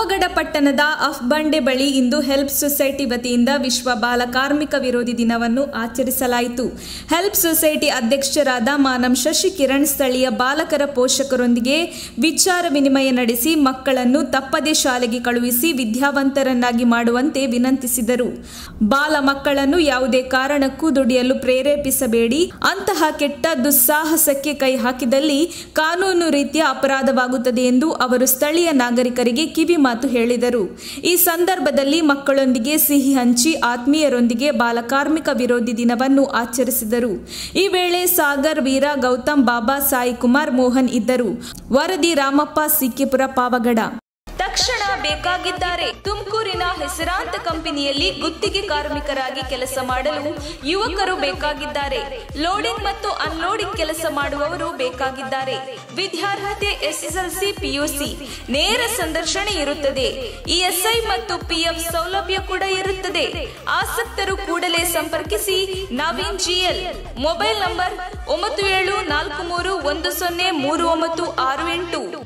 ಪಾವಗಡ ಪಟ್ಟಣದ ಅಫ್ಬಂಡೆ ಬಳಿ ಇಂದು help society ವತಿಯಿಂದ ವಿಶ್ವ ಬಾಲ ಕಾರ್ಮಿಕ ವಿರೋಧಿ ದಿನವನ್ನು ಆಚರಿಸಲಾಯಿತು. ಹೆಲ್ಪ್ ಸೊಸೈಟಿ ಅಧ್ಯಕ್ಷರಾದ ಮಾನಂ ಶಶಿ ಕಿರಣ್ ಸ್ಥಳೀಯ ಬಾಲಕರ ಪೋಷಕರೊಂದಿಗೆ ವಿಚಾರ ವಿನಿಮಯ ನಡೆಸಿ ಮಕ್ಕಳನ್ನು ತಪ್ಪದೇ ಶಾಲೆಗೆ ಕಳುಹಿಸಿ ವಿದ್ಯಾವಂತರನ್ನಾಗಿ ಮಾಡುವಂತೆ ವಿನಂತಿಸಿದರು. ಬಾಲ ಮಕ್ಕಳನ್ನು ಯಾವುದೇ ಕಾರಣಕ್ಕೂ ದುಡಿಯಲು ಪ್ರೇರೇಪಿಸಬೇಡಿ. ಅಂತಹ ಕೆಟ್ಟ ದುಸ್ಸಾಹಸಕ್ಕೆ ಕೈ ಹಾಕಿದಲ್ಲಿ ಕಾನೂನು ರೀತಿಯ ಅಪರಾಧವಾಗುತ್ತದೆ ಎಂದು ಅವರು ಸ್ಥಳೀಯ ನಾಗರಿಕರಿಗೆ ಕಿವಿ ಮಾತು ಹೇಳಿದರು. ಈ ಸಂದರ್ಭದಲ್ಲಿ ಮಕ್ಕಳೊಂದಿಗೆ ಸಿಹಿ ಹಂಚಿ ಆತ್ಮೀಯರೊಂದಿಗೆ ಬಾಲಕಾರ್ಮಿಕ ವಿರೋಧಿ ದಿನವನ್ನು ಆಚರಿಸಿದರು. ಈ ವೇಳೆ ಸಾಗರ್, ವೀರ, ಗೌತಮ್, ಬಾಬಾ, ಸಾಯಿ ಕುಮಾರ್, ಮೋಹನ್ ಇದ್ದರು. ವರದಿ ರಾಮಪ್ಪ, ಸಿಕ್ಕಿಪುರ, ಪಾವಗಡ. ತಕ್ಷಣ ಬೇಕಾಗಿದ್ದಾರೆ. ತುಮಕೂರಿನ ಹೆಸರಾಂತ ಕಂಪನಿಯಲ್ಲಿ ಗುತ್ತಿಗೆ ಕಾರ್ಮಿಕರಾಗಿ ಕೆಲಸ ಮಾಡಲು ಯುವಕರು ಬೇಕಾಗಿದ್ದಾರೆ. ಲೋಡಿಂಗ್ ಮತ್ತು ಅನ್ಲೋಡಿಂಗ್ ಕೆಲಸ ಮಾಡುವವರು ಬೇಕಾಗಿದ್ದಾರೆ. ವಿದ್ಯಾರ್ಹತೆ SSLC, PUC. ನೇರ ಸಂದರ್ಶನ ಇರುತ್ತದೆ. ESI ಮತ್ತು PF ಸೌಲಭ್ಯ ಕೂಡ ಇರುತ್ತದೆ. ಆಸಕ್ತರು ಕೂಡಲೇ ಸಂಪರ್ಕಿಸಿ. ನವೀನ್ GL. Mobile number 9743103968.